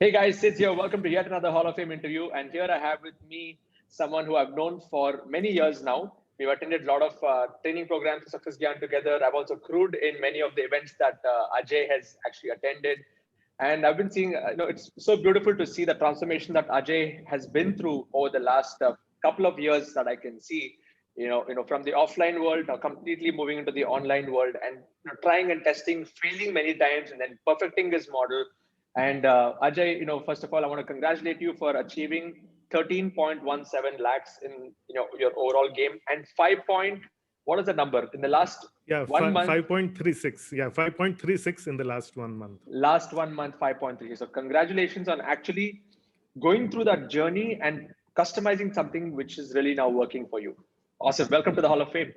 Hey guys, Sid here. Welcome to yet another Hall of Fame interview. And here I have with me someone who I've known for many years now. We've attended a lot of training programs for Success Gyan together. I've also crewed in many of the events that Ajay has actually attended. And I've been seeing, it's so beautiful to see the transformation that Ajay has been through over the last couple of years that I can see. From the offline world, completely moving into the online world, and trying and testing, failing many times, and then perfecting his model. And Ajay, first of all, I want to congratulate you for achieving 13.17 lakhs in your overall game, and what is the number in the last Yeah, 1 month? 5.36. Yeah, 5.36 in the last 1 month. Last 1 month, 5.3. So congratulations on actually going through that journey and customizing something which is really now working for you. Awesome. Welcome to the Hall of Fame.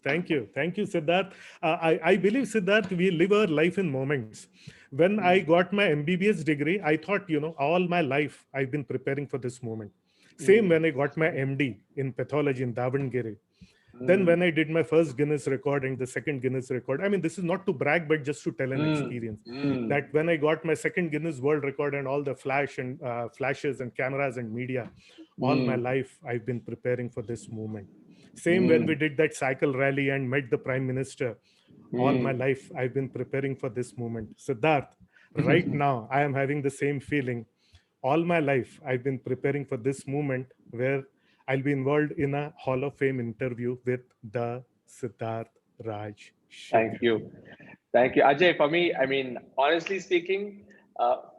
Thank you, Siddharth. I believe, Siddharth, we live our life in moments. When I got my MBBS degree, I thought, all my life I've been preparing for this moment. Same when I got my MD in pathology in Davangere. Then when I did my first Guinness record and the second Guinness record, I mean, this is not to brag, but just to tell an experience that when I got my second Guinness World Record and all the flashes and cameras and media, all my life I've been preparing for this moment. Same when we did that cycle rally and met the Prime Minister, all my life I've been preparing for this moment. Siddharth, right now I am having the same feeling. All my life I've been preparing for this moment where I'll be involved in a Hall of Fame interview with the Siddharth Raj Thank you. Thank you. Ajay, for me, I mean, honestly speaking,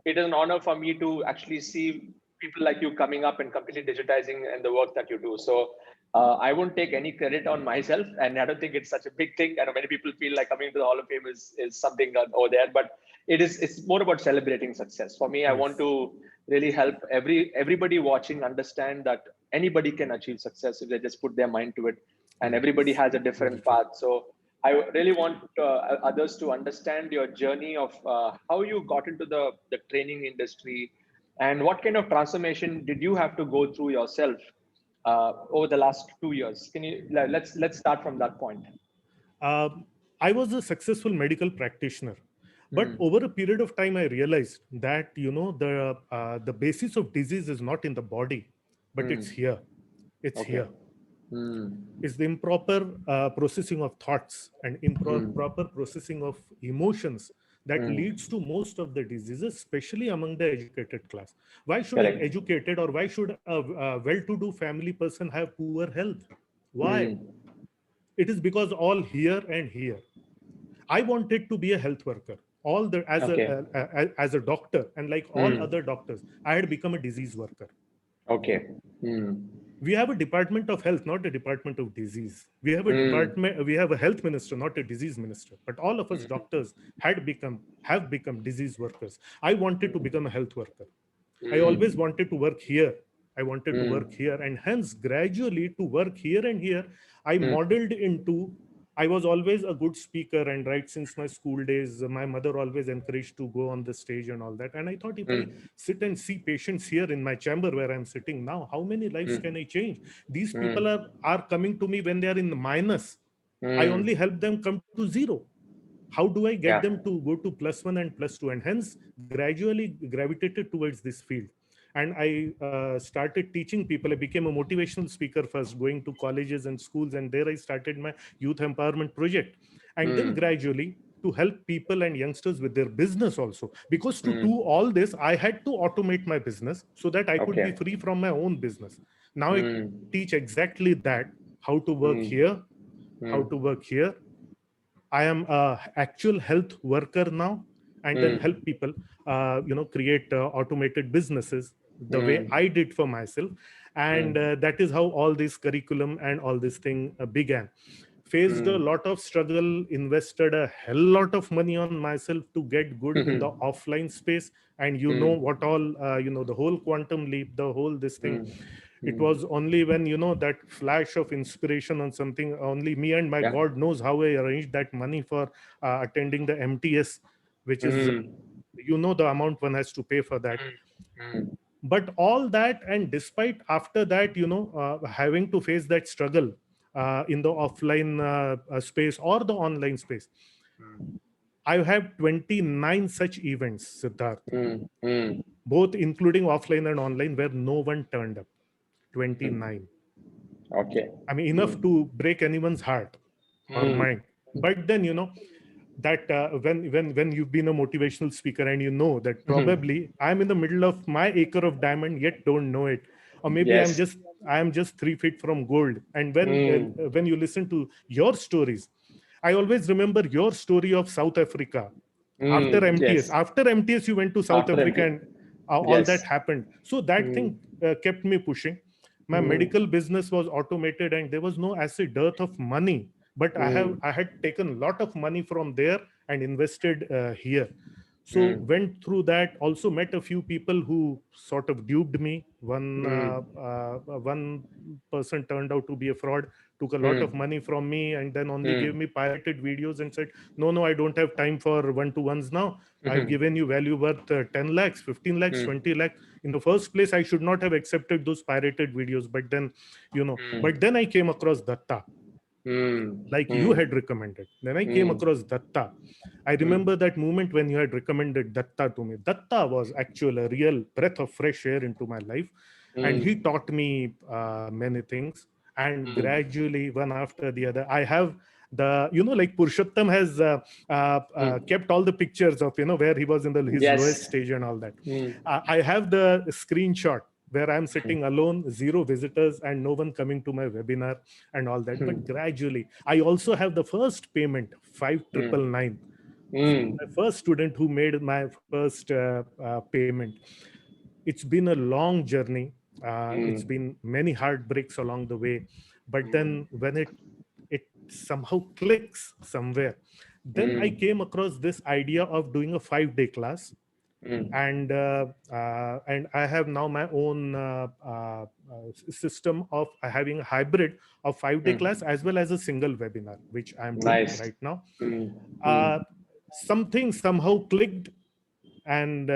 it is an honor for me to actually see people like you coming up and completely digitizing and the work that you do. So I won't take any credit on myself, and I don't think it's such a big thing. I know many people feel like coming to the Hall of Fame is something over there, but it's more about celebrating success. For me, I want to really help everybody watching understand that anybody can achieve success if they just put their mind to it, and everybody has a different path. So I really want others to understand your journey of how you got into the training industry, and what kind of transformation did you have to go through yourself over the last 2 years. Can you let's start from that point? I was a successful medical practitioner, but over a period of time, I realized that the basis of disease is not in the body, but it's here. It's here. It's the improper processing of thoughts and improper processing of emotions that leads to most of the diseases, especially among the educated class. Why should an educated or why should a well-to-do family person have poor health? Why? It is because all here and here. I wanted to be a health worker. As a doctor, and like all other doctors, I had become a disease worker. Okay. We have a department of health, not a department of disease. We have a department. We have a health minister, not a disease minister. But all of us doctors have become disease workers. I wanted to become a health worker. I always wanted to work here. I wanted to work here, and hence gradually to work here and here, I modeled into. I was always a good speaker, and right since my school days, my mother always encouraged to go on the stage and all that. And I thought, if I sit and see patients here in my chamber where I'm sitting now, how many lives can I change? These people are coming to me when they are in the minus. I only help them come to zero. How do I get them to go to +1 and +2? And hence gradually gravitated towards this field. And I started teaching people. I became a motivational speaker first, going to colleges and schools. And there I started my youth empowerment project. And then gradually to help people and youngsters with their business also. Because to do all this, I had to automate my business so that I could be free from my own business. Now I teach exactly that, how to work here, how to work here. I am an actual health worker now, and then help people, create automated businesses the way I did for myself. And that is how all this curriculum and all this thing began. Faced a lot of struggle, invested a hell lot of money on myself to get good in the offline space. And what all, the whole quantum leap, the whole this thing. It was only when, that flash of inspiration on something, only me and my God knows how I arranged that money for attending the MTS, which is, the amount one has to pay for that. But all that, and despite after that, having to face that struggle in the offline space or the online space, I have 29 such events, Siddharth, mm, mm, both including offline and online, where no one turned up. mm. 29. Okay. I mean, enough Mm, to break anyone's heart or mm, mind. But then, that when you've been a motivational speaker and you know that mhm. probably I'm in the middle of my acre of diamond, yet don't know it, or maybe Yes. I am just 3 feet from gold. And Mm, when you listen to your stories, I always remember your story of South Africa after mts yes. after mts you went to South After Africa, empty. and all that Yes. happened. So that Mm, thing kept me pushing. My mm, medical business was automated and there was no acid dearth of money, but mm, I had taken a lot of money from there and invested here. So mm, went through that, also met a few people who sort of duped me. mm, One person turned out to be a fraud, took a lot of mm, money from me, and then only gave mm, me pirated videos and said, no, I don't have time for one-to-ones now. I've mhm, given you value worth 10 lakhs, 15 lakhs, mm, 20 lakhs. In the first place, I should not have accepted those pirated videos. But then, mm, but then I came across Datta, mm, like you mm, had recommended. Then I came mm, across Datta. I mm, remember that moment when you had recommended Datta to me. Datta was actually a real breath of fresh air into my life. And he mm, taught me many things. And mm, gradually, one after the other, I have like Purushottam has mm. kept all the pictures of, where he was in his lowest Yes. stage and all that. Mm, I have the screenshot where I'm mm, sitting alone, zero visitors, and no one coming to my webinar and all that. But mm, gradually, I also have the first payment, mm, 5999, from mm, my first student who made my first payment. It's been a long journey. It's mm, been many heartbreaks along the way, but mm, then when it somehow clicks somewhere, then I mm, came across this idea of doing a 5-day class. mm. And I have now my own system of having a hybrid of 5-day class Mm. as well as a single webinar, which I'm doing Nice. right now. Mm, uh, mm, Something somehow clicked, and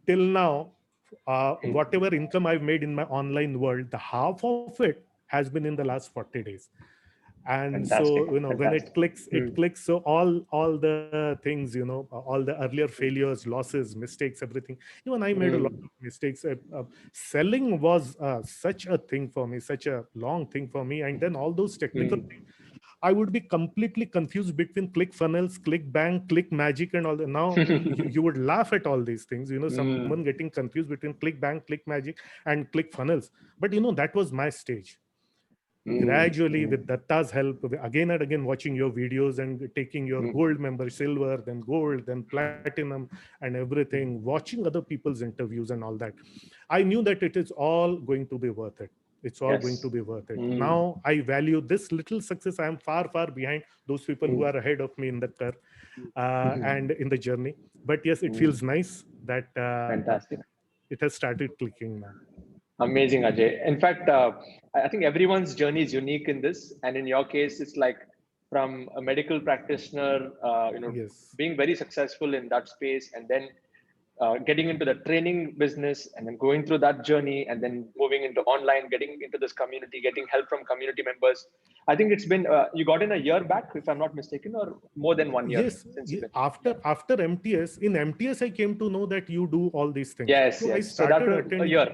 till now, mm. whatever income I've made in my online world, the half of it has been in the last 40 days. And Fantastic. so, when it Fantastic. clicks, it Mm, clicks. So all the things, all the earlier failures, losses, mistakes, everything. Even I made a lot mm, of mistakes. Selling was such a thing for me, such a long thing for me, and then all those technical mm, things, I would be completely confused between click funnels, click bank, click magic, and all that. Now you would laugh at all these things, someone mm, getting confused between click bank, click magic, and click funnels. But that was my stage. mm, Gradually, with mm, Datta's help, again and again watching your videos and taking your mm, gold member, silver, then gold, then platinum, and everything, mm. watching other people's interviews and all that, I knew that it is all going to be worth it. It's all going to Yes. be worth it. Mm, Now I value this little success. I am far behind those people who mm, are ahead of me in the curve and mhm, in the journey. But yes, it feels mm. nice that Fantastic. it has started clicking now. Amazing, Ajay. In fact, I think everyone's journey is unique in this, and in your case, it's like from a medical practitioner, Yes. being very successful in that space, and then getting into the training business, and then going through that journey, and then moving into online, getting into this community, getting help from community members. I think it's been you got in a year back, if I'm not mistaken, or more than 1 year Yes, since you've been. Yeah. after mts, in mts I came to know that you do all these things, Yes, so I yes. So that started was a attending. year.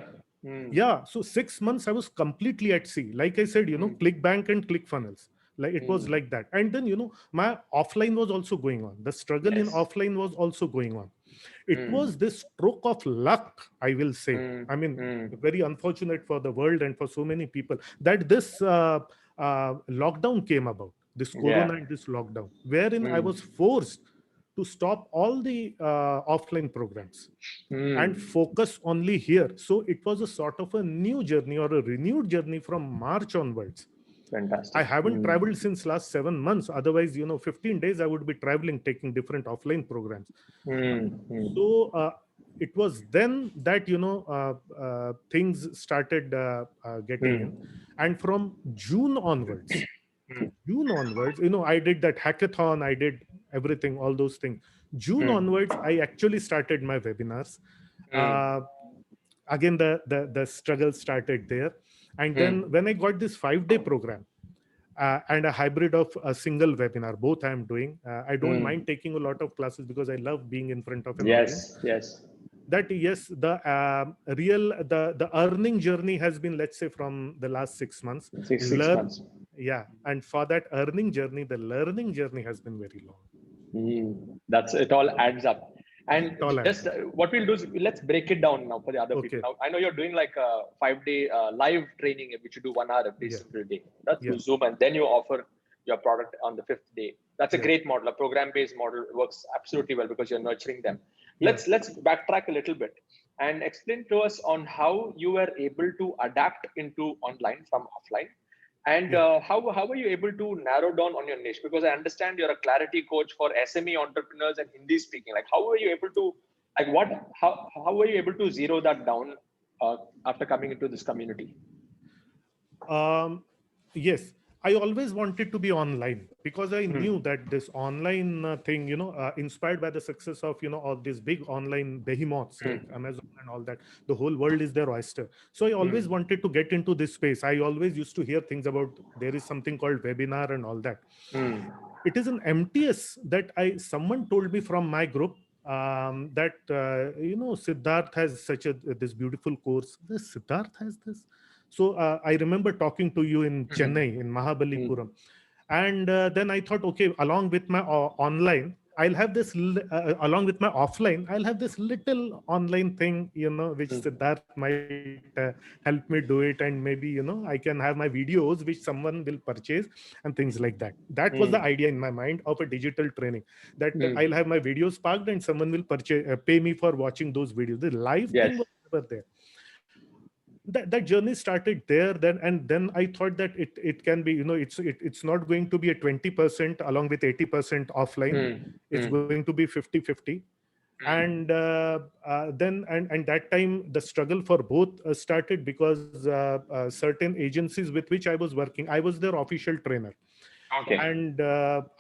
Mm, Yeah, so 6 months I was completely at sea. Like I said, mm, click bank and click funnels, like it was mm. like that. And then my offline was also going on, the struggle in Yes. offline was also going on. It was Mm, this stroke of luck, I will say. mm, I mean, mm. very unfortunate for the world and for so many people that this lockdown came about, this Yeah. corona and this lockdown, wherein I Mm, was forced to stop all the offline programs and mm. focus only here. So it was a sort of a new journey or a renewed journey from March onwards. I Fantastic. haven't Mm, traveled since last 7 months. Otherwise, 15 days I would be traveling, taking different offline programs. mm, mm, So it was then that things started getting in, mm, and from mm, June onwards, I did that hackathon, I did everything, all those things. June mm, onwards, I actually started my webinars. mm, Uh, Again, the struggle started there. And then mm, when I got this 5-day program, and a hybrid of a single webinar. Both I am doing. I don't mind Mm. taking a lot of classes because I love being in front of an audience. Yes, yes. That yes, the earning journey has been, let's say, from the last 6 months. Six Learn, months. yeah, and for that earning journey, the learning journey has been very long. That's it. All adds up. And It all adds just up. what we'll do is let's break it down now for the other people. Okay. Now I know you're doing like a 5 day live training, which you do 1 hour every Yeah. single day. That's Yeah. through Zoom, and then you offer your product on the fifth day. That's a Yeah. great model. A program-based model works absolutely well because you're nurturing them. Yeah. Let's backtrack a little bit and explain to us on how you were able to adapt into online from offline, and Yeah. how were you able to narrow down on your niche? Because I understand you're a clarity coach for SME entrepreneurs and Hindi speaking. Like, how were you able to, like, how were you able to zero that down after coming into this community? Um, yes, I always wanted to be online because I knew Hmm. that this online thing, inspired by the success of, all these big online behemoths like Hmm. Amazon and all that, the whole world is their oyster. So I always Hmm. wanted to get into this space. I always used to hear things about there is something called webinar and all that. Hmm. It is an MTS that someone told me from my group, that Siddharth has such a this beautiful course. This Siddharth has this. So I remember talking to you in Hmm. Chennai, in Mahabalipuram, Hmm. and then I thought, okay, along with my online, I'll have this along with my offline, I'll have this little online thing, which Hmm. Siddharth might help me do it, and maybe I can have my videos which someone will purchase and things like that. That was the Hmm. idea in my mind of a digital training, that Hmm. I'll have my videos parked and someone will purchase pay me for watching those videos. The live thing Yes. was never there. That journey started there, then I thought that it can be, it's not going to be a 20% along with 80% offline. Hmm. It's Hmm. going to be 50-50. And Hmm. then and that time the struggle for both started because certain agencies with which I was working, I was their official trainer, Okay. and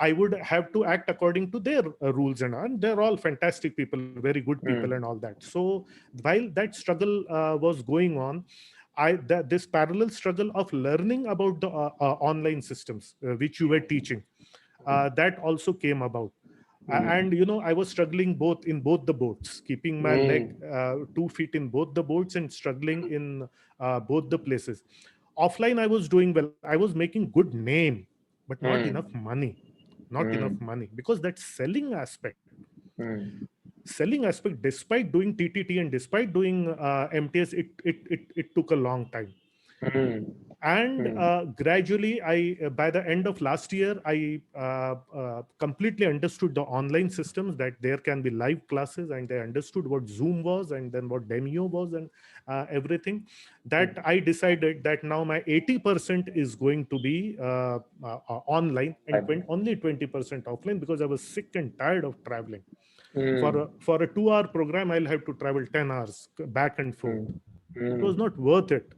I would have to act according to their rules, and they're all fantastic people, very good people and all Hmm. that. So while that struggle was going on, this parallel struggle of learning about the online systems which you were teaching, that also came about. And Hmm. I was struggling both in both the boats, keeping my leg Hmm. 2 feet in both the boats and struggling in both the places. Offline I was doing well, I was making good name, but not enough Hmm. money. Not enough Hmm. money because that Hmm. selling aspect, despite doing TTT and despite doing MTS, it took a long time. Hmm. And Hmm. gradually by the end of last year, I completely understood the online systems, that there can be live classes, and I understood what Zoom was, and then what Demio was, and everything. That I decided that now my 80% is going to be online, and Fine. only 20% offline, because I was sick and tired of traveling. For Hmm. a 2 hour program, I'll have to travel 10 hours back and forth. Hmm. It was Hmm. not worth it.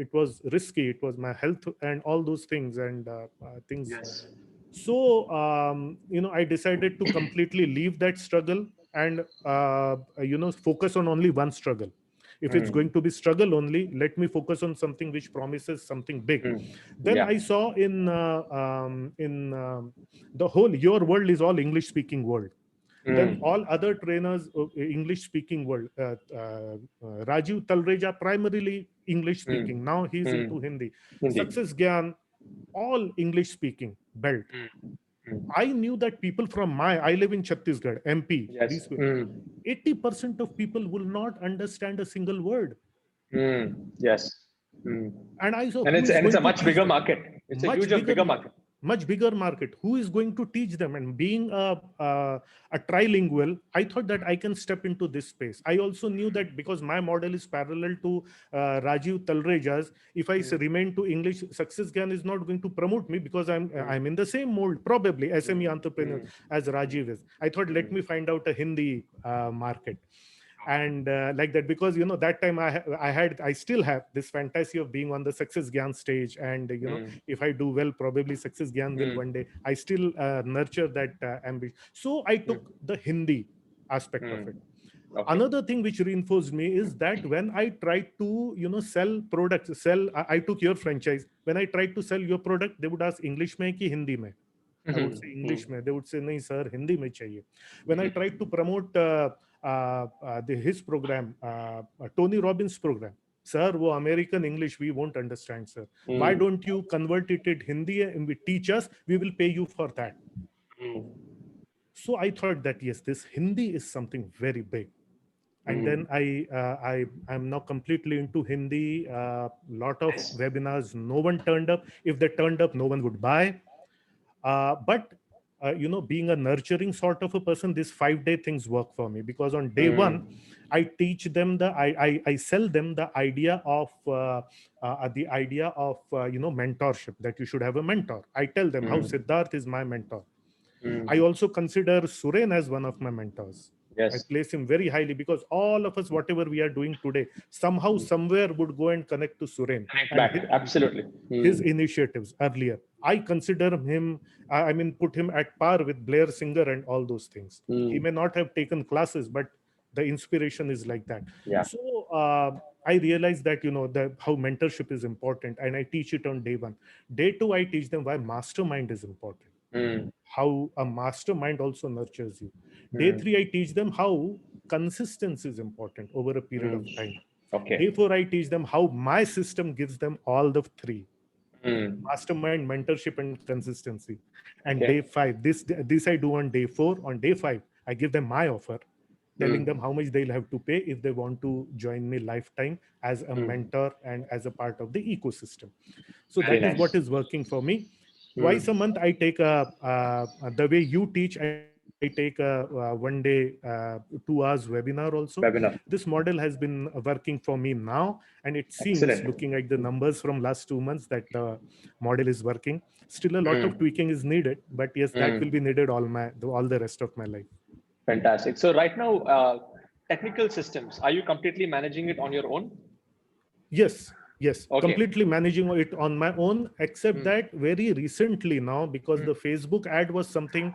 It was risky, it was my health and all those things, and things. Yes. So I decided to completely leave that struggle, and focus on only one struggle. If it's going Hmm. to be struggle only, let me focus on something which promises something big. Hmm. Then Yeah. I saw in the whole, your world is all English speaking world. Then Hmm. all other trainers of English speaking world, Rajiv Talreja, primarily English Hmm. speaking, now he's Hmm. into Hindi. Indeed. Success Gyan, all English speaking belt. Hmm. Hmm. I knew that people from I live in Chhattisgarh, MP, Yes. these people, Hmm. 80% of people will not understand a single word. Hmm. Yes. Hmm. And I saw, And who it's is and it's going a to much teach bigger them? market. It's a Much huge bigger bigger market. much bigger market. Who is going to teach them? And being a trilingual, I thought that I can step into this space. I also knew that because my model is parallel to Rajiv Talreja's, if I Hmm. remain to English, Success Gan is not going to promote me, because Hmm. I'm in the same mold, probably SME Hmm. entrepreneur Hmm. as Rajiv is. I thought, let Hmm. me find out a Hindi market. And like that, because that time I still have this fantasy of being on the Success Gyan stage, and Hmm. if I do well, probably Success Gyan will Hmm. one day. I still nurture that ambition. So I Hmm. took the Hindi aspect of Hmm. it. Okay. Another thing which reinforced me is that when I tried to, sell products, I took your franchise. When I tried to sell your product, they would ask English mein ki Hindi mein. I would say English mein. They would say, nahi sir, Hindi mein chahiye. When I tried to promote his program, Tony Robbins program, sir, wo American English we won't understand, sir. Why don't you convert it to Hindi and we teach us? We will pay you for that. So I thought that yes, this Hindi is something very big. And then I'm now completely into Hindi. Lot of Yes. webinars, no one turned up. If they turned up, no one would buy. But being a nurturing sort of a person, this 5-day things work for me, because on day one, I teach them I sell them the idea of mentorship, that you should have a mentor. I tell them how Siddharth is my mentor. I also consider Suren as one of my mentors. I Yes. place him very highly because all of us, whatever we are doing today, somehow, somewhere would go and connect to Suren Connect and back. Absolutely. his initiatives earlier. I consider him, put him at par with Blair Singer and all those things. He may not have taken classes, but the inspiration is like that. Yeah. So I realized that, how mentorship is important, and I teach it on day one. Day two, I teach them why mastermind is important. How a mastermind also nurtures you. Day three, I teach them how consistency is important over a period of time. Okay. Day four, I teach them how my system gives them all the three: mastermind, mentorship, and consistency. And day Okay. five, this I do on day four. On day five, I give them my offer, telling them how much they'll have to pay if they want to join me lifetime as a mentor and as a part of the ecosystem. So Very that is what nice. is working for me. Twice a month, I take the way you teach, I take a 1 day, 2 hours webinar also. Webinar. This model has been working for me now, and it seems, Excellent. looking at the numbers from last 2 months, that the model is working. Still a lot of tweaking is needed, but yes, that will be needed all the rest of my life. Fantastic. So right now, technical systems, are you completely managing it on your own? Yes, Okay. completely managing it on my own, except that very recently now, because the Facebook ad was something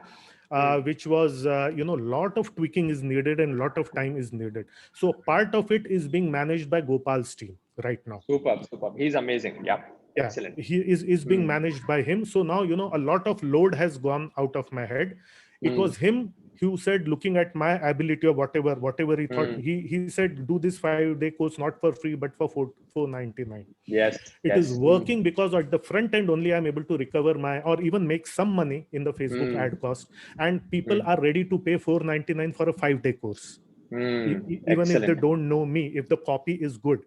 which was, lot of tweaking is needed and lot of time is needed. So part of it is being managed by Gopal's team right now. Superb, superb. He's amazing. Yeah. Yeah, Excellent. he is being managed by him. So now, a lot of load has gone out of my head. It was him who said, looking at my ability or whatever he thought, he said, do this 5-day course not for free but for 499. Yes. It is Yes. working because at the front end only I'm able to recover my, or even make some money in the Facebook ad cost, and people are ready to pay 499 for a 5-day course, even if they Excellent. don't know me, if the copy is good.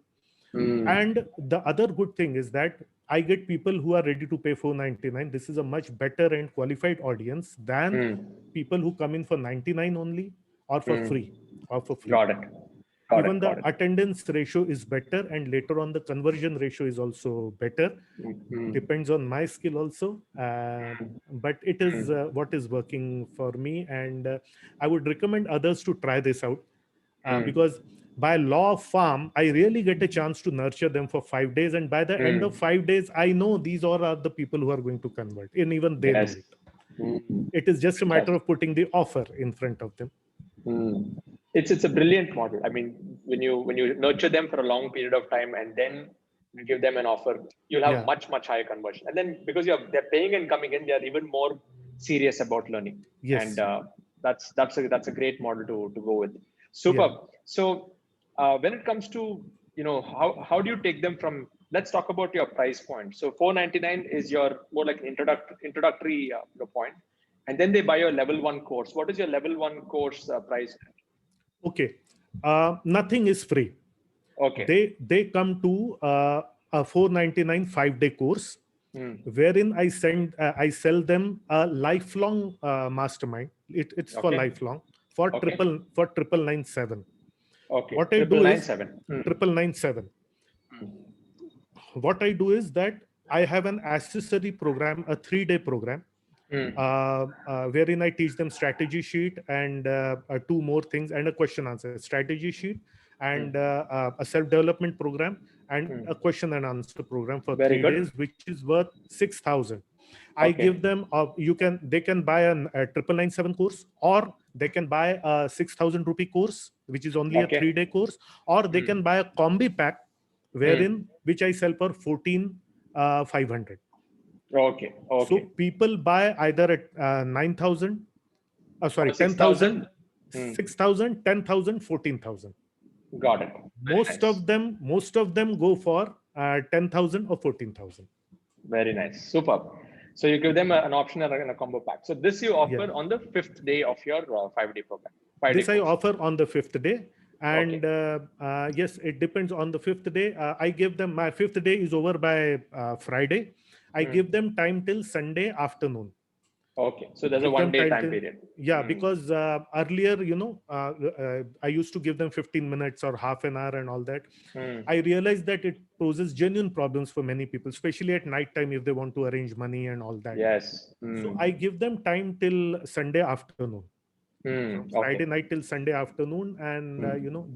And the other good thing is that I get people who are ready to pay 499. This is a much better and qualified audience than people who come in for 99 only, or for free, Got it. Got Even it. the Got it. attendance ratio is better, and later on the conversion ratio is also better. Depends on my skill also, but it is what is working for me, and I would recommend others to try this out, because by law of farm, I really get a chance to nurture them for 5 days, and by the end of 5 days, I know these all are the people who are going to convert, and even they know Yes. it. It is just a matter Fantastic. of putting the offer in front of them. It's a brilliant model. I mean, when you nurture them for a long period of time and then you give them an offer, you'll have Yeah. much higher conversion. And then because they're paying and coming in, they're even more serious about learning. Yes. And that's a great model to go with. Superb. Yeah. So when it comes to how do you take them from? Let's talk about your price point. So 499 is your more like introductory point, and then they buy your level 1 course. What is your level 1 course price? Okay. Nothing is free. Okay. They come to a 499 5-day course, wherein I sell them a lifelong mastermind. It's for Okay. lifelong, for Okay. 997. Okay. What I Triple do nine is seven. 997. What I do is that I have an accessory program, a 3-day program, wherein I teach them strategy sheet and 2 more things, and a question answer strategy sheet, and a self-development program, and a question and answer program for Very 3 good. days, which is worth 6,000. I Okay. give them they can buy a 997 course, or they can buy a 6,000 rupee course, which is only a Okay. 3-day course, or they can buy a combi pack, wherein which I sell for 14,500. Okay. So Okay. people buy either at 9,000, sorry, Or 10,000, 6,000. 6,000, 10,000, 14,000. Got it. Very nice. Most of them go for 10,000 or 14,000. Very nice. Superb. So you give them an option and a combo pack. So this you Yeah. offer on the 5th day of your 5-day program, 5-day This I course. offer on the 5th day. And Okay. yes, it depends on the 5th day. I give them, my 5th day is over by Friday. I give them time till Sunday afternoon. Okay. So there's a Give them 1-day time time till, period. yeah, because earlier, I used to give them 15 minutes or half an hour and all that. I realized that it poses genuine problems for many people, especially at night time if they want to arrange money and all that. Yes. So I give them time till Sunday afternoon, from Friday Okay. night till Sunday afternoon, and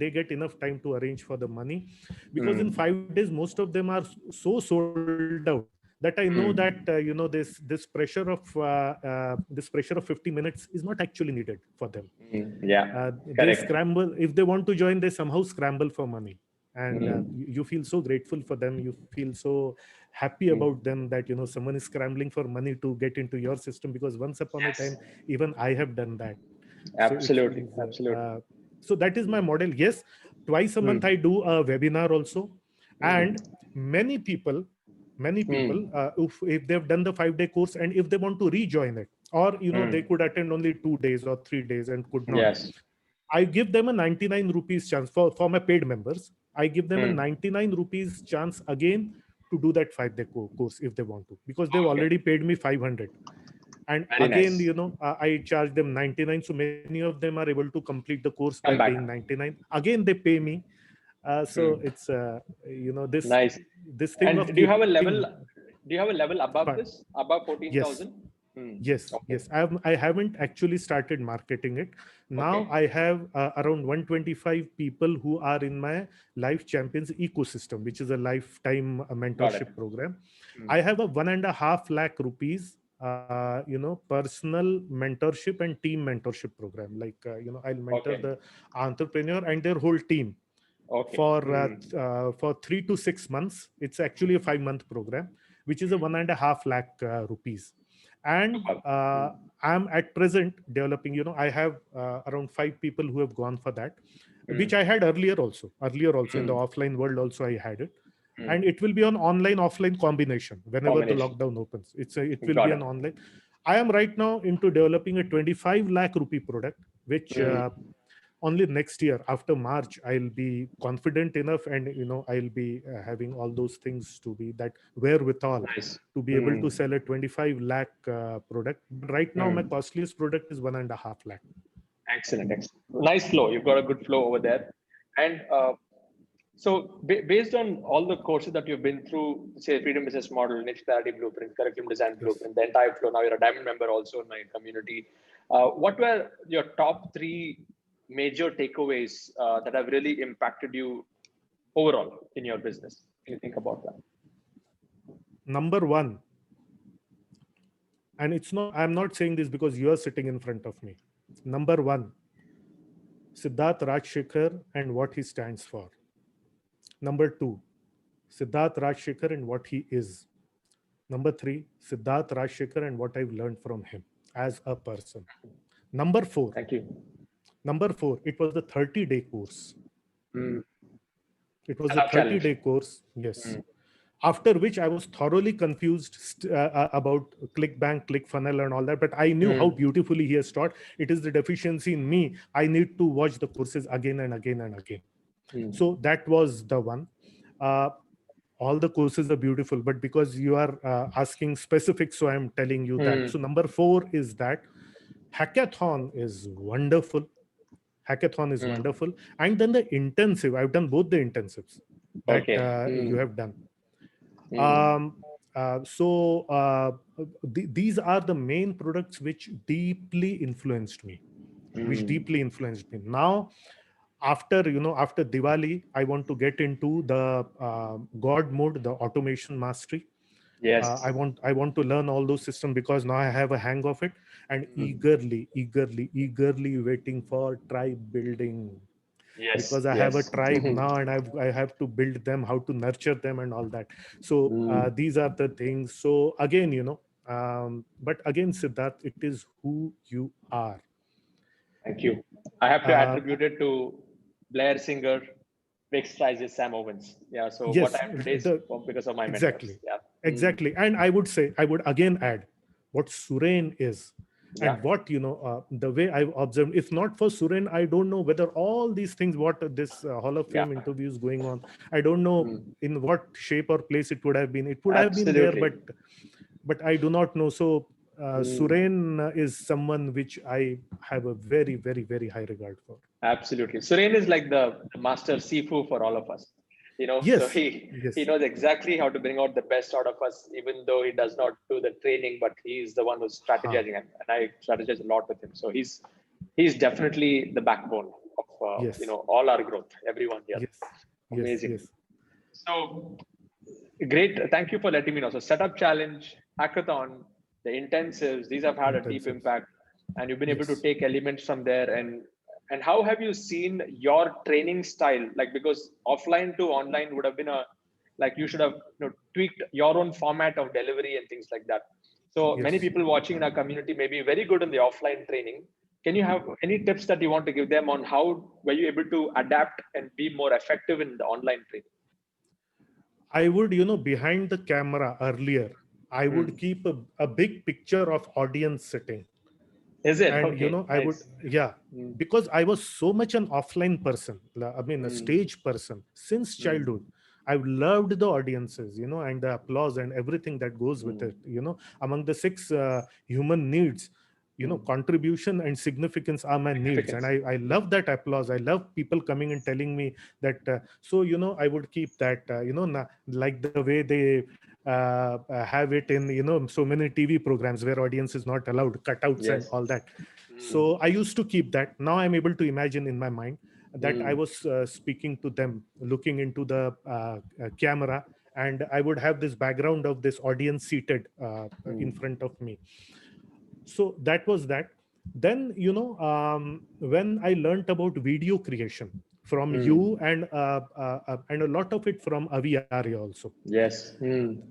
they get enough time to arrange for the money, because in Mm. 5 days most of them are so sold out that I know that this pressure of 50 minutes is not actually needed for them. Yeah. They Correct. scramble if they want to join, they somehow scramble for money, and you feel so grateful for them, you feel so happy about them, that someone is scrambling for money to get into your system, because once upon a time Yes. even I have done that. So it Absolutely. feels Absolutely. so that is my model. Yes, twice a month I do a webinar also. And many people if they've done the 5-day course, and if they want to rejoin it, or they could attend only 2 days or 3 days and could not, Yes. I give them a 99 rupees chance for my paid members. I give them a 99 rupees chance again to do that 5-day course if they want to, because they've Okay. already paid me 500. And Very again, nice. I charge them 99. So many of them are able to complete the course by Come paying back. 99. Again, they pay me. So it's, Nice. this thing of And do you have a keeping. level? Do you have a level above But this? Above yes, 14,000? yes, Okay. yes. I haven't actually started marketing it. Now Okay. I have around 125 people who are in my Life Champions ecosystem, which is a lifetime Got it. mentorship program. I have a 1.5 lakh rupees, personal mentorship and team mentorship program. Like, I'll mentor Okay. the entrepreneur and their whole team Okay. for 3 to 6 months. It's actually a 5-month program, which is a 1.5 lakh rupees. And Super. I'm at present developing. I have around 5 people who have gone for that, which I had earlier also. Earlier also in the offline world also I had it, and it will be an online offline combination whenever the Combination. lockdown opens. It will be Got an it. online. I am right now into developing a 25 lakh rupee product, which only next year after March I'll be confident enough, and I'll be having all those things to be that wherewithal Nice. to be able to sell a 25 lakh product. But right now my costliest product is 1.5 lakh. Excellent. Excellent. Nice flow. You've got a good flow over there. And so, based on all the courses that you've been through, say Freedom Business Model, Niche Clarity Blueprint, Curriculum Design Yes. Blueprint, the entire flow. Now you're a diamond member also in my community. What were your top 3 major takeaways that have really impacted you overall in your business? Can you think about that? Number one, and I'm not saying this because you are sitting in front of me. Number one, Siddharth Rajsekar and what he stands for. Number two, Siddharth Rajsekar and what he is. Number three, Siddharth Rajsekar and what I've learned from him as a person. Number four, Thank you. it was the 30-day course. It was a Enough challenge. 30-day course, yes. After which I was thoroughly confused about ClickBank, ClickFunnels, and all that. But I knew how beautifully he has taught. It is the deficiency in me. I need to watch the courses again and again and again. So that was the one. All the courses are beautiful, but because you are asking specifics, so I'm telling you that. So number 4 is that hackathon is wonderful. And then the intensive, I've done both the intensives that Okay. you have done. These are the main products which deeply influenced me. Now, after Diwali, I want to get into the God mode, the automation mastery. Yes. I want to learn all those systems because now I have a hang of it, and Mm. eagerly waiting for tribe building, Yes. because I have a Yes. tribe now, and I have to build them, how to nurture them, and all that. So Mm. these are the things. So again, but again, Siddharth, it is who you are. Thank you. I have to Uh, attribute it to Blair Singer, Vic Strice's Sam Owens. Yeah. So what yes, I am today is the because of my mentors. exactly, Yeah. Mm. exactly. And I would say, I would again add what Suren is, Yeah. and what the way I've observed. If not for Suren, I don't know whether all these things, what this Hall of Yeah. Fame interviews going on, I don't know Mm. in what shape or place it would have been. It would have been there, Absolutely. but I do not know. So Mm. Suren is someone which I have a very high regard for. Absolutely. Suren is like the master Sifu for all of us. So Yes, he yes. knows exactly how to bring out the best out of us, even though he does not do the training, but he's the one who's Ha. strategizing, and I strategize a lot with him. So he's definitely the backbone of Yes, all our growth. Everyone here, yes, yes, amazing. yes. So great. Thank you for letting me know. So setup challenge, hackathon, the intensives, these have had a deep Intensives. impact, and you've been able to Yes. take elements from there. And how have you seen your training style? Like, because offline to online would have been a, like, you should have tweaked your own format of delivery and things like that. So many Yes. people watching in our community may be very good in the offline training. Can you have any tips that you want to give them on how were you able to adapt and be more effective in the online training? I would, behind the camera earlier, I would Hmm. keep a big picture of audience sitting. Is it? And, Okay, I would, nice. yeah, Mm, because I was so much an offline person, I mean, a mm, stage person since mm, childhood. I've loved the audiences, and the applause and everything that goes with it. mm, Among the six human needs, mm. contribution and significance are my needs. And Significance. I love that applause. I love people coming and telling me that. So, I would keep that, like the way they have it in, so many TV programs where audience is not allowed, cutouts and Yes. all that. Mm, So I used to keep that. Now I'm able to imagine in my mind that I mm, was speaking to them, looking into the camera, and I would have this background of this audience seated in mm, front of me. So that was that. Then, when I learned about video creation from mm. you, and a lot of it from Avi Arya also, Yes. Mm,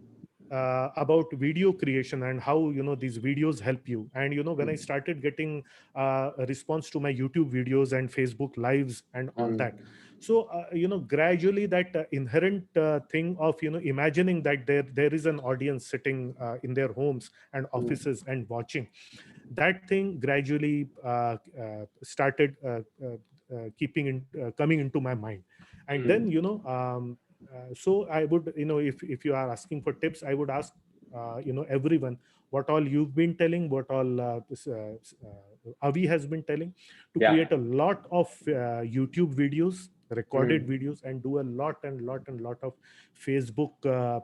about video creation and how these videos help you. And when I mm, started getting a response to my YouTube videos and Facebook lives and all that, mm, so gradually that inherent thing of imagining that there is an audience sitting in their homes and mm, offices and watching, that thing gradually started keeping in coming into my mind. And then mm, so I would, if you are asking for tips, I would ask everyone what all you've been telling, what all Avi has been telling, to yeah. create a lot of YouTube videos, recorded Mm. videos, and do a lot of Facebook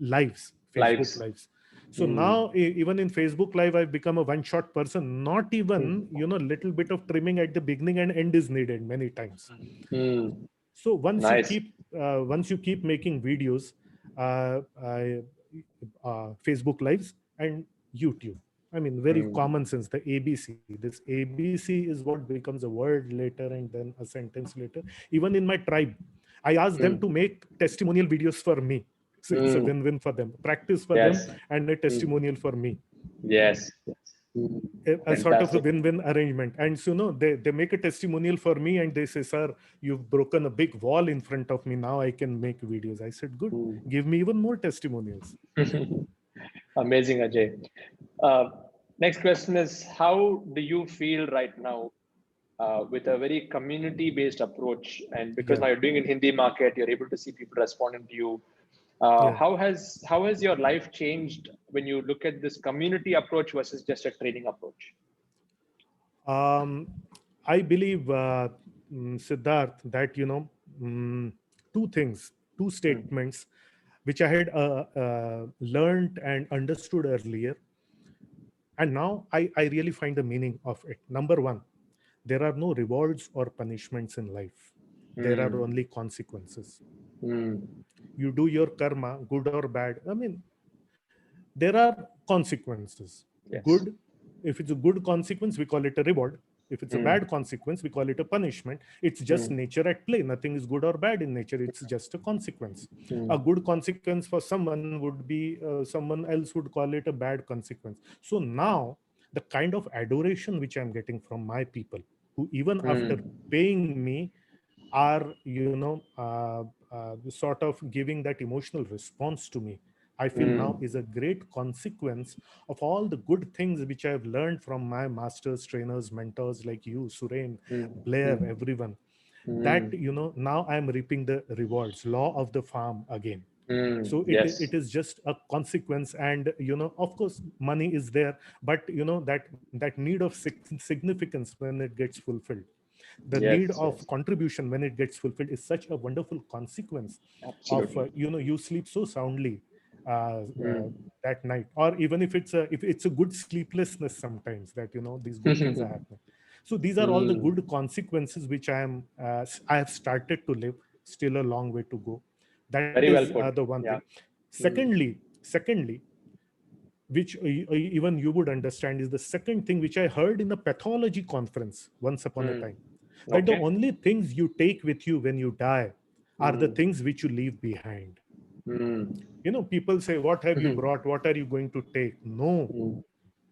lives, Facebook Lives. lives. So Mm, now, even in Facebook live, I've become a one shot person. Not even, mm, little bit of trimming at the beginning and end is needed many times. mm. So Nice. once you keep making videos, Facebook lives and YouTube, I mean, very Mm, common sense, the ABC. This ABC is what becomes a word later and then a sentence later. Even in my tribe, I asked them to mm, make testimonial videos for me. So it's a mm. win-win for them, practice for them, Yes. and a Mm. testimonial for me. Yes. Yes. Mm. A sort of a Fantastic. win-win arrangement. And so they make a testimonial for me, and they say, sir, you've broken a big wall in front of me, now I can make videos. I said, good, Mm. give me even more testimonials. Amazing, Ajay. Uh, Next question is, how do you feel right now with a very community-based approach? And because Yeah, now you're doing in Hindi market, you're able to see people responding to you. yeah. How has your life changed when you look at this community approach versus just a training approach? um, I believe, Siddharth, that two things, two Mm, statements which I had learned and understood earlier, and now I really find the meaning of it. Number one, there are no rewards or punishments in life. There are mm, only consequences. mm, You do your karma, good or bad. I mean, there are consequences. Yes. Good, if it's a good consequence, we call it a reward. If it's a Mm, bad consequence, we call it a punishment. It's just mm, nature at play. Nothing is good or bad in nature. It's just a consequence. A mm, good consequence for someone would be, someone else would call it a bad consequence. So now, the kind of adoration which I'm getting from my people, who even after mm, paying me are, sort of giving that emotional response to me, I feel now mm, is a great consequence of all the good things which I've learned from my masters, trainers, mentors like you, Suren, mm, Blair, mm, everyone. That, mm, now I'm reaping the rewards, law of the farm again. mm. So Yes. it is just a consequence. And of course money is there, but that need of significance when it gets fulfilled, the need Yes. of Yes. contribution when it gets fulfilled, is such a wonderful consequence of, Absolutely. you sleep so soundly uh, uh, Mm. that night. Or even if it's a good sleeplessness sometimes, that these good things are happening. So these are all the Mm. good consequences which I have started to live. Still a long way to go. That Very is well put. the one thing. Yeah. Mm. Secondly, which even you would understand, is the second thing which I heard in a pathology conference once upon a Mm. time, that the Okay. only things you take with you when you die are the Mm. things which you leave behind. Mm. People say, what have you Mhm. brought, what are you going to take? No, Mm.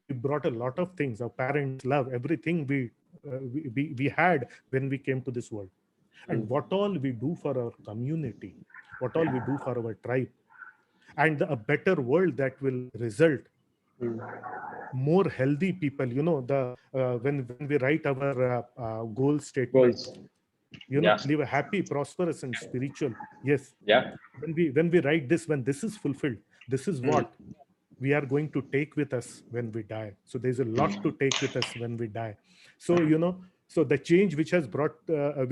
we brought a lot of things, our parents love, everything we had when we came to this world. And Mm. what all we do for our community, what all we do for our tribe, and a better world that will result, Mm. more healthy people. The when we write our goal statement, Goals. Yeah. live a happy, prosperous, and spiritual. Yes, Yeah. when we write this, when this is fulfilled, this is Mm. what we are going to take with us when we die. So there's a lot to take with us when we die. So so the change which has brought,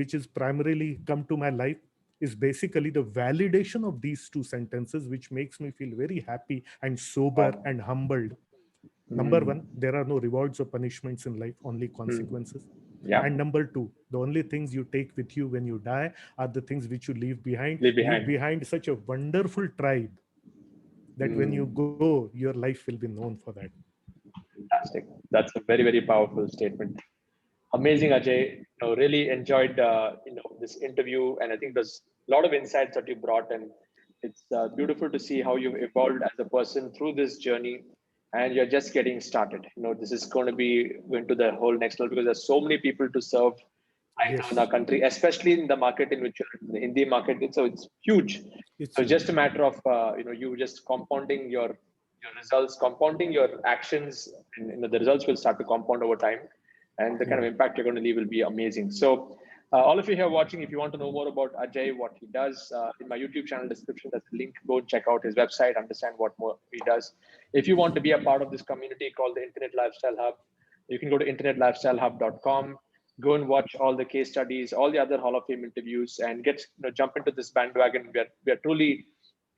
which is primarily come to my life, is basically the validation of these two sentences, which makes me feel very happy and sober Wow. and humbled. Number Mm. one, there are no rewards or punishments in life, only Mm. consequences. Yeah. And number two, the only things you take with you when you die are the things which you leave behind. Leave Leave behind. behind such a wonderful tribe that when you Mm. go, your life will be known for that. Fantastic. That's a very, very powerful statement. Amazing, Ajay. Really enjoyed this interview, and I think there's a lot of insights that you brought, and it's beautiful to see how you've evolved as a person through this journey, and you're just getting started. This is going to be going to the whole next level because there's so many people to serve right now in our Yes, country, especially in the market in which you're in, the Hindi market. So it's huge. it's So it's just huge. a matter of you just compounding your results, compounding your actions, and the results will start to compound over time, and the kind of Yeah. impact you're going to leave will be amazing. So, all of you here watching, if you want to know more about Ajay, what he does, in my YouTube channel description, there's a link. Go and check out his website, understand what more he does. If you want to be a part of this community called the Internet Lifestyle Hub, you can go to internetlifestylehub.com. Go and watch all the case studies, all the other Hall of Fame interviews, and jump into this bandwagon. We are truly,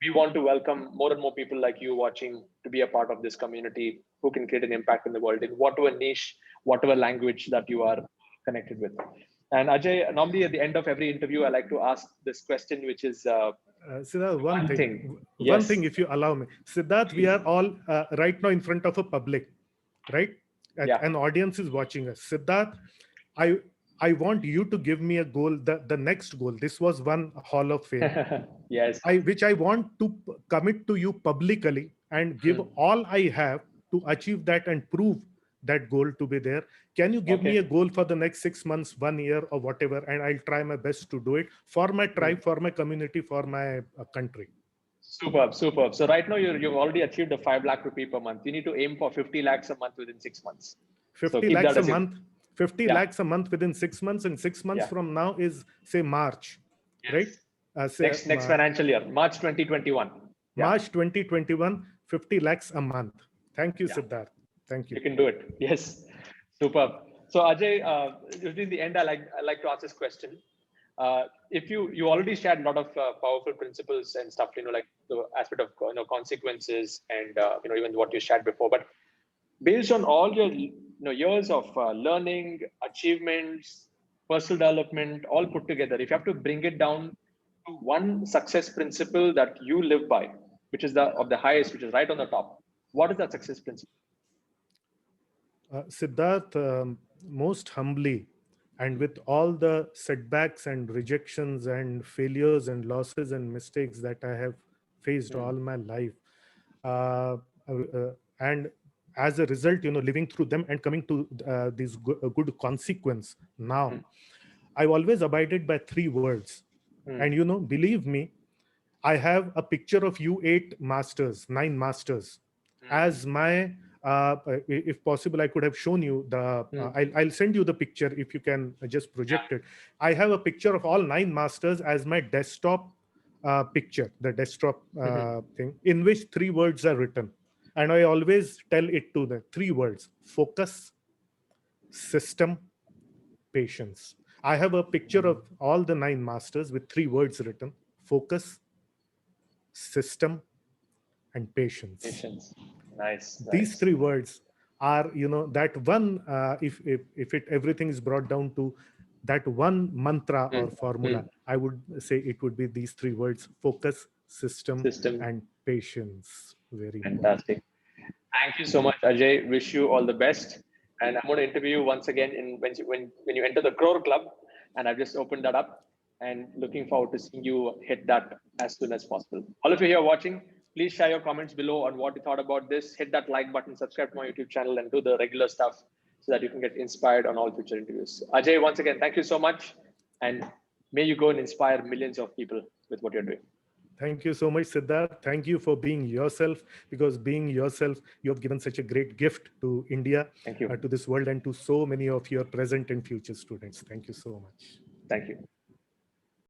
we want to welcome more and more people like you watching to be a part of this community who can create an impact in the world in whatever niche, whatever language that you are connected with. And Ajay, normally at the end of every interview, I like to ask this question, which is Siddharth, one thing. one Yes, thing, if you allow me, Siddharth, we please. are all right now in front of a public, right? Yeah. An audience is watching us. Siddharth, I I want you to give me a goal, the next goal. This was one Hall of Fame. Yes. Which I want to commit to you publicly and give Mm. all I have to achieve that and prove that goal to be there. Can you give me a Okay. goal for the next 6 months, 1 year, or whatever, and I'll try my best to do it for my Mm. tribe, for my community, for my country. Superb, superb. So right now you've already achieved the 5 lakh rupee per month. You need to aim for 50 lakhs a month within 6 months. So 50 keep that lakhs a as a month, 50 yeah, lakhs a month within 6 months, and 6 months yeah. from now is, say, March, right? Yes. Say, Next financial year, March 2021. Yeah, March 2021, 50 lakhs a month. Thank you, yeah. Siddharth. Thank you. You can do it. Yes. Superb. So Ajay, usually in the end, I like to ask this question. If you already shared a lot of powerful principles and stuff, like the aspect of consequences and even what you shared before, but based on all your years of learning, achievements, personal development, all put together, if you have to bring it down to one success principle that you live by, which is the highest, which is right on the top, What is that success principle? Siddharth, most humbly, and with all the setbacks and rejections and failures and losses and mistakes that I have faced all my life, uh, and as a result, living through them and coming to this good consequence now, I've always abided by three words. And believe me, I have a picture of you nine masters, as my. If possible, I could have shown you the. I'll send you the picture if you can just project it. I have a picture of all nine masters as my desktop picture, the desktop thing, in which three words are written, and I always tell it to the three words: focus, system, patience. I have a picture of all the nine masters with three words written: focus, system, and patience. Patience. Nice, These nice. three words are, that one. If it everything is brought down to that one mantra or formula, I would say it would be these three words: focus, system, System. and patience. Very important. Fantastic. Thank you so much, Ajay. Wish you all the best. And I'm going to interview you once again when you enter the Crore Club. And I've just opened that up and looking forward to seeing you hit that as soon as possible. All of you here watching, please share your comments below on what you thought about this. Hit that like button, subscribe to my YouTube channel, and do the regular stuff so that you can get inspired on all future interviews. Ajay, once again, thank you so much. And may you go and inspire millions of people with what you're doing. Thank you so much, Siddharth. Thank you for being yourself, because being yourself, you have given such a great gift to India, Thank you. to this world, and to so many of your present and future students. Thank you so much. Thank you.